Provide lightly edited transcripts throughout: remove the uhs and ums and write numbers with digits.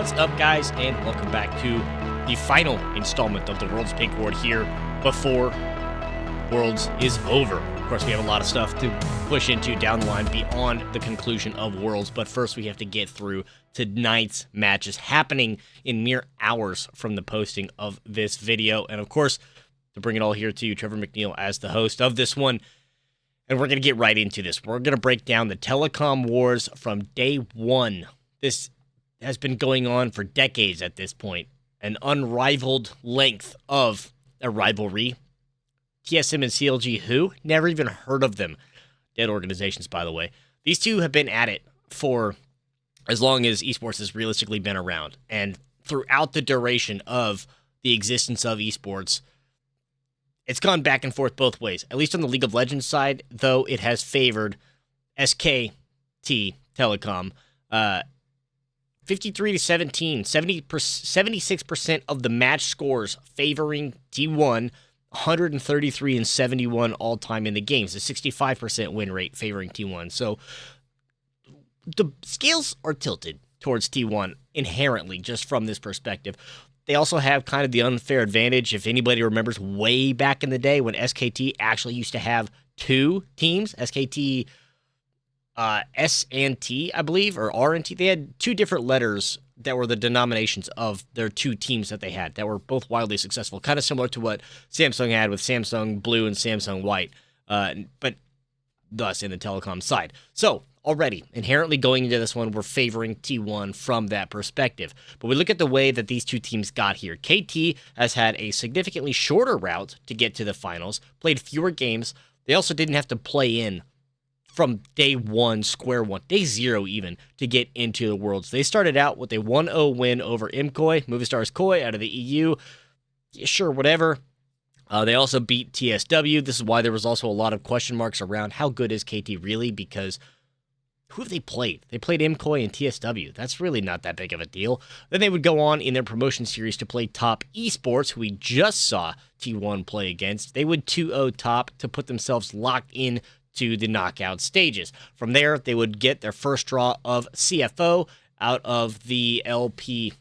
What's up, guys, and welcome back to the final installment of the Worlds Big Board here before Worlds is over. Of course, we have a lot of stuff to push into down the line beyond the conclusion of Worlds, but first we have to get through tonight's matches happening in mere hours from the posting of this video. And of course, to bring it all here to you, Trevor McNeil as the host of this one. And we're going to get right into this. We're going to break down the Telecom Wars from day one. This has been going on for decades at this point. An unrivaled length of a rivalry. TSM and CLG, who? Never even heard of them. Dead organizations, by the way. These two have been at it for as long as esports has realistically been around. And throughout the duration of the existence of esports, it's gone back and forth both ways. At least on the League of Legends side, though, it has favored SKT Telecom 53-17, 76% of the match scores favoring T1, 133-71 all-time in the games, a 65% win rate favoring T1. So the scales are tilted towards T1 inherently, just from this perspective. They also have kind of the unfair advantage, if anybody remembers way back in the day when SKT actually used to have two teams, SKT S and T, I believe, or R and T. They had two different letters that were the denominations of their two teams that they had that were both wildly successful, kind of similar to what Samsung had with Samsung Blue and Samsung White, but thus in the telecom side. So already, inherently going into this one, we're favoring T1 from that perspective. But we look at the way that these two teams got here. KT has had a significantly shorter route to get to the finals, played fewer games. They also didn't have to play in from day one, square one, day zero even, to get into the Worlds. They started out with a 1-0 win over MKOI, Movistar's Koi out of the EU. Yeah, sure, whatever. They also beat TSW. This is why there was also a lot of question marks around how good is KT really, because who have they played? They played MKOI and TSW. That's really not that big of a deal. Then they would go on in their promotion series to play Top Esports, who we just saw T1 play against. They would 2-0 Top to put themselves locked in to the knockout stages. From there, they would get their first draw of CFO out of the LCP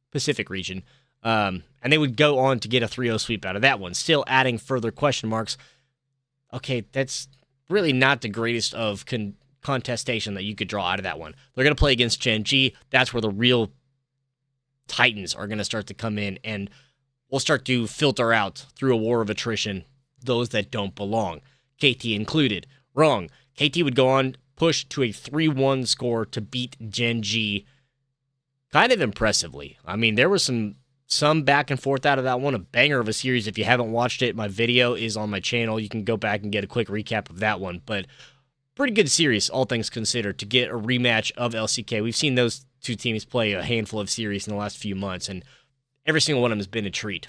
Pacific region. And they would go on to get a 3-0 sweep out of that one, still adding further question marks. Okay, that's really not the greatest of contestation that you could draw out of that one. They're going to play against Gen G. That's where the real titans are going to start to come in, and we'll start to filter out through a war of attrition those that don't belong, KT included. Wrong. KT would go on, push to a 3-1 score to beat Gen G kind of impressively. I mean, there was some back and forth out of that one, a banger of a series. If you haven't watched it, my video is on my channel. You can go back and get a quick recap of that one, but pretty good series, all things considered, to get a rematch of LCK. We've seen those two teams play a handful of series in the last few months, and every single one of them has been a treat.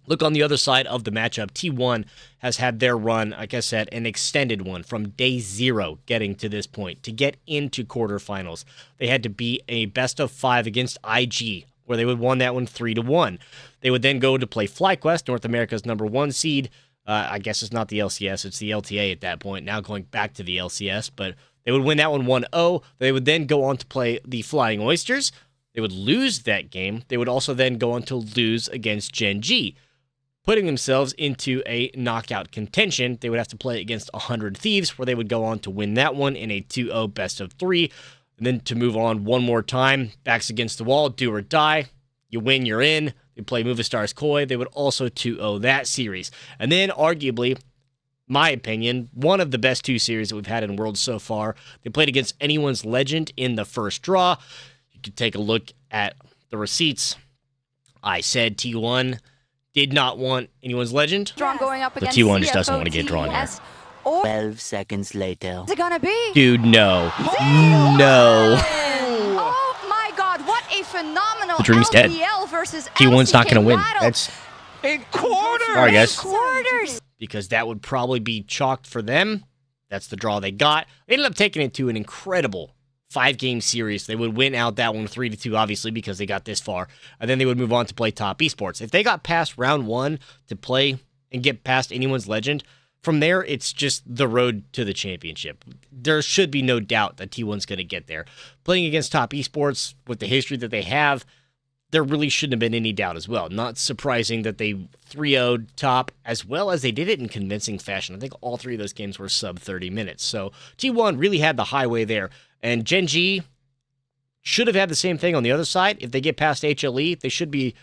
Look on the other side of the matchup. T1 has had their run, like I said, an extended one from day zero getting to this point. To get into quarterfinals, they had to be a best of 5 against IG, where they would won that one 3-1. They would then go to play FlyQuest, North America's #1 seed. I guess it's not the LCS, it's the LTA at that point, now going back to the LCS, but they would win that one 1-0. They would then go on to play the Flying Oysters. They would lose that game. They would also then go on to lose against Gen G, putting themselves into a knockout contention. They would have to play against 100 Thieves, where they would go on to win that one in a 2-0 best of 3. And then to move on one more time, backs against the wall, do or die. You win, you're in. They play Movistar's Koi. They would also 2-0 that series. And then, arguably, my opinion, one of the best two series that we've had in Worlds so far. They played against Anyone's Legend in the first draw. You can take a look at the receipts. I said T1 did not want Anyone's Legend. Drawn going up But against T1 just doesn't want to get drawn here. 12 seconds later. What's it gonna be? Dude, no. No. Oh my God! What a phenomenal The dream's dead. LPL versus T1's not going to LCK win. battle. That's In quarters! sorry, guys. Quarters. Because that would probably be chalked for them. That's the draw they got. They ended up taking it to an incredible 5-game series. They would win out that one 3-2, obviously, because they got this far. And then they would move on to play Top Esports. If they got past round 1 to play and get past Anyone's Legend, from there, it's just the road to the championship. There should be no doubt that T1's going to get there. Playing against top esports with the history that they have, there really shouldn't have been any doubt as well. Not surprising that they 3-0'd top, as well as they did it in convincing fashion. I think all three of those games were sub 30 minutes. So T1 really had the highway there. And Gen G should have had the same thing on the other side. If they get past HLE, they should be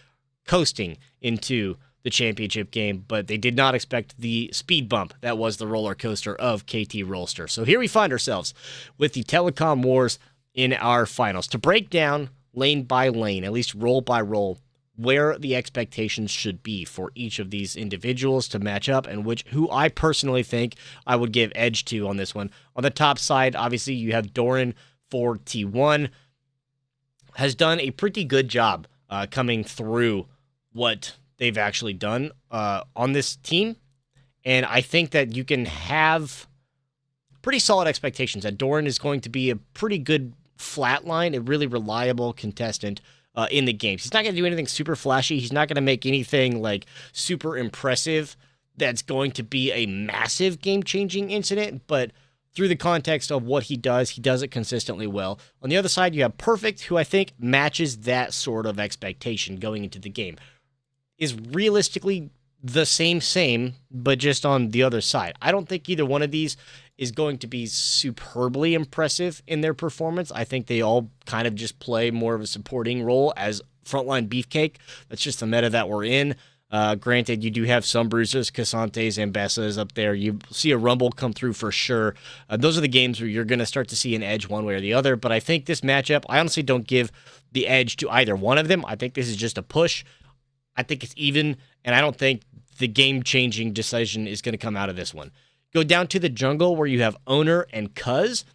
coasting into the championship game, but they did not expect the speed bump that was the roller coaster of KT Rolster. So here we find ourselves with the Telecom Wars in our finals. To break down lane by lane, at least roll by roll, where the expectations should be for each of these individuals to match up, and who I personally think I would give edge to on this one. On the top side, obviously, you have Doran for T1. Has done a pretty good job coming through what they've actually done on this team. And I think that you can have pretty solid expectations that Doran is going to be a pretty good flatline, a really reliable contestant in the games. He's not going to do anything super flashy. He's not going to make anything like super impressive that's going to be a massive game-changing incident, but through the context of what he does it consistently well. On the other side, you have Perfect, who I think matches that sort of expectation going into the game. Is realistically the same, but just on the other side. I don't think either one of these is going to be superbly impressive in their performance. I think they all kind of just play more of a supporting role as frontline beefcake. That's just the meta that we're in. Granted, you do have some bruisers, Casantes and Bessas up there. You see a Rumble come through for sure. Those are the games where you're going to start to see an edge one way or the other. But I think this matchup, I honestly don't give the edge to either one of them. I think this is just a push. I think it's even, and I don't think the game-changing decision is going to come out of this one. Go down to the jungle where you have Owner and Cuz,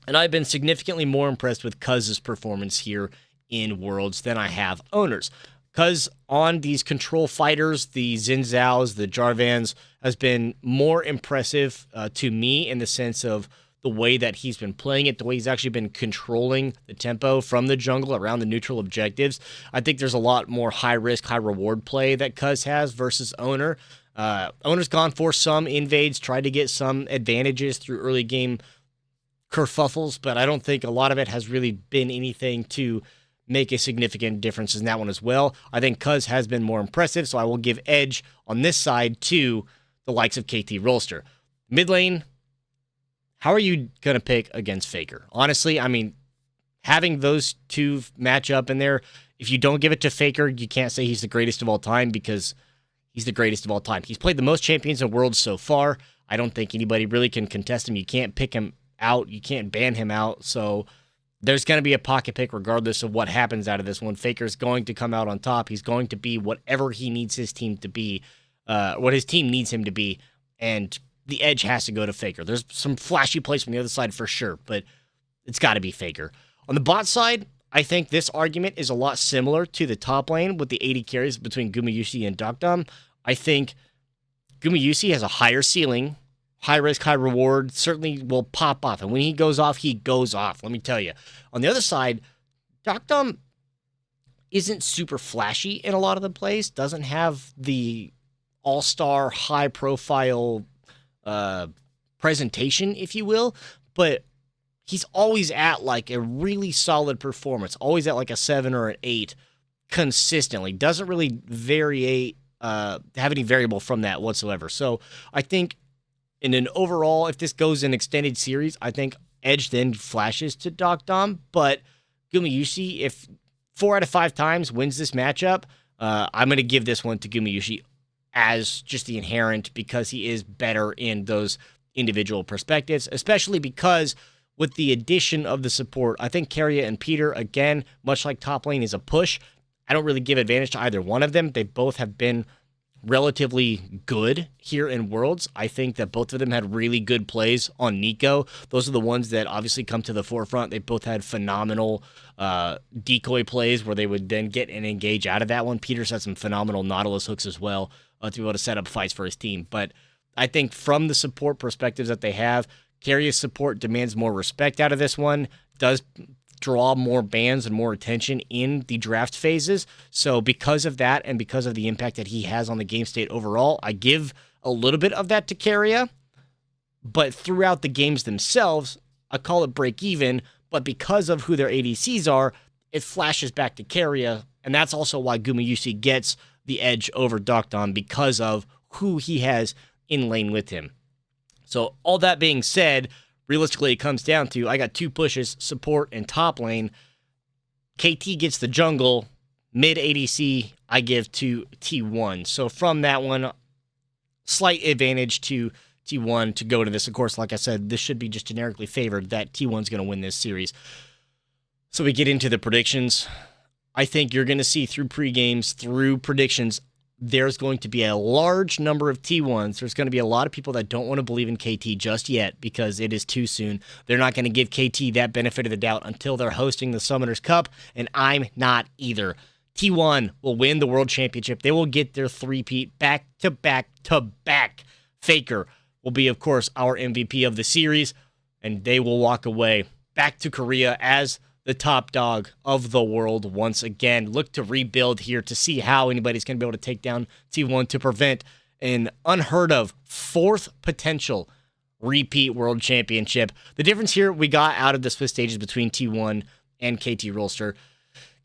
and I've been significantly more impressed with Cuz's performance here in Worlds than I have Owner's. Cuz on these control fighters, the Xin Zhaos, the Jarvans, has been more impressive to me in the sense of the way that he's been playing it, the way he's actually been controlling the tempo from the jungle around the neutral objectives. I think there's a lot more high-risk, high-reward play that Cuz has versus Owner. Owner's gone for some invades, tried to get some advantages through early game kerfuffles, but I don't think a lot of it has really been anything to make a significant difference in that one as well. I think Cuz has been more impressive, so I will give edge on this side to the likes of KT Rolster. Mid lane, how are you going to pick against Faker? Honestly, I mean, having those two match up in there, if you don't give it to Faker, you can't say he's the greatest of all time because he's the greatest of all time. He's played the most champions in Worlds so far. I don't think anybody really can contest him. You can't pick him out. You can't ban him out. So there's going to be a pocket pick regardless of what happens out of this one. Faker's going to come out on top. He's going to be whatever he needs his team to be, what his team needs him to be, and the edge has to go to Faker. There's some flashy plays from the other side for sure, but it's got to be Faker. On the bot side, I think this argument is a lot similar to the top lane with the 80 carries between Gumayusi and Dokdom. I think Gumayusi has a higher ceiling, high risk, high reward, certainly will pop off. And when he goes off, let me tell you. On the other side, Dokdom isn't super flashy in a lot of the plays, doesn't have the all-star, high-profile presentation, if you will, but he's always at like a really solid performance, always at like a 7 or an 8 consistently. Doesn't really have any variable from that whatsoever. So I think in an overall, if this goes in extended series, I think edge then flashes to Dokdom, but Gumayusi, if 4 out of 5 times wins this matchup, I'm going to give this one to Gumayusi as just the inherent because he is better in those individual perspectives, especially because with the addition of the support, I think Keria and Peter, again, much like top lane, is a push. I don't really give advantage to either one of them. They both have been relatively good here in Worlds. I think that both of them had really good plays on Nico. Those are the ones that obviously come to the forefront. They both had phenomenal decoy plays where they would then get and engage out of that one. Peter's had some phenomenal Nautilus hooks as well to be able to set up fights for his team. But I think from the support perspectives that they have, Keria's support demands more respect out of this one, does draw more bans and more attention in the draft phases. So because of that and because of the impact that he has on the game state overall, I give a little bit of that to Keria, but throughout the games themselves, I call it break even, but because of who their ADCs are, it flashes back to Keria, and that's also why Gumayusi gets the edge over Dokdon because of who he has in lane with him. So all that being said, realistically it comes down to I got 2 pushes, support and top lane. KT gets the jungle, mid ADC I give to T1. So from that one, slight advantage to T1 to go to this. Of course, like I said, this should be just generically favored that T1's going to win this series. So we get into the predictions. I think you're going to see through pre-games, through predictions, there's going to be a large number of T1s. There's going to be a lot of people that don't want to believe in KT just yet because it is too soon. They're not going to give KT that benefit of the doubt until they're hosting the Summoners Cup, and I'm not either. T1 will win the World Championship. They will get their three-peat back to back to back. Faker will be, of course, our MVP of the series, and they will walk away back to Korea as the top dog of the world once again. Look to rebuild here to see how anybody's going to be able to take down T1 to prevent an unheard of 4th potential repeat world championship. The difference here we got out of the Swiss stages between T1 and KT Rolster,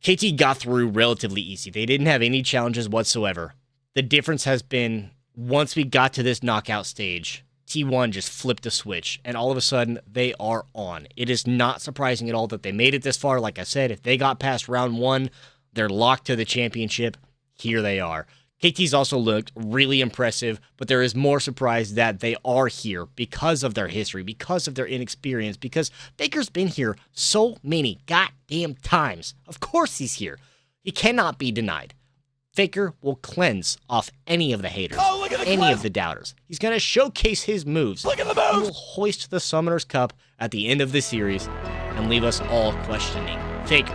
KT got through relatively easy. They didn't have any challenges whatsoever. The difference has been once we got to this knockout stage, T1 just flipped a switch, and all of a sudden, they are on. It is not surprising at all that they made it this far. Like I said, if they got past round 1, they're locked to the championship. Here they are. KT's also looked really impressive, but there is more surprise that they are here because of their history, because of their inexperience, because Faker's been here so many goddamn times. Of course he's here. He cannot be denied. Faker will cleanse off any of the haters, any of the doubters. He's going to showcase his moves. Look at the moves! He will hoist the Summoners Cup at the end of the series and leave us all questioning. Faker,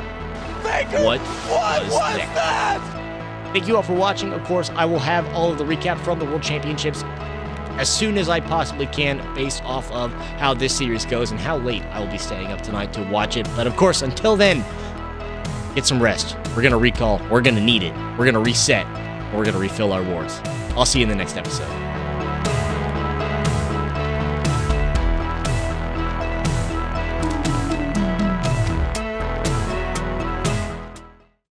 what was that? Thank you all for watching. Of course, I will have all of the recap from the World Championships as soon as I possibly can based off of how this series goes and how late I will be staying up tonight to watch it. But of course, until then, get some rest. We're going to recall. We're going to need it. We're going to reset. We're going to refill our wards. I'll see you in the next episode.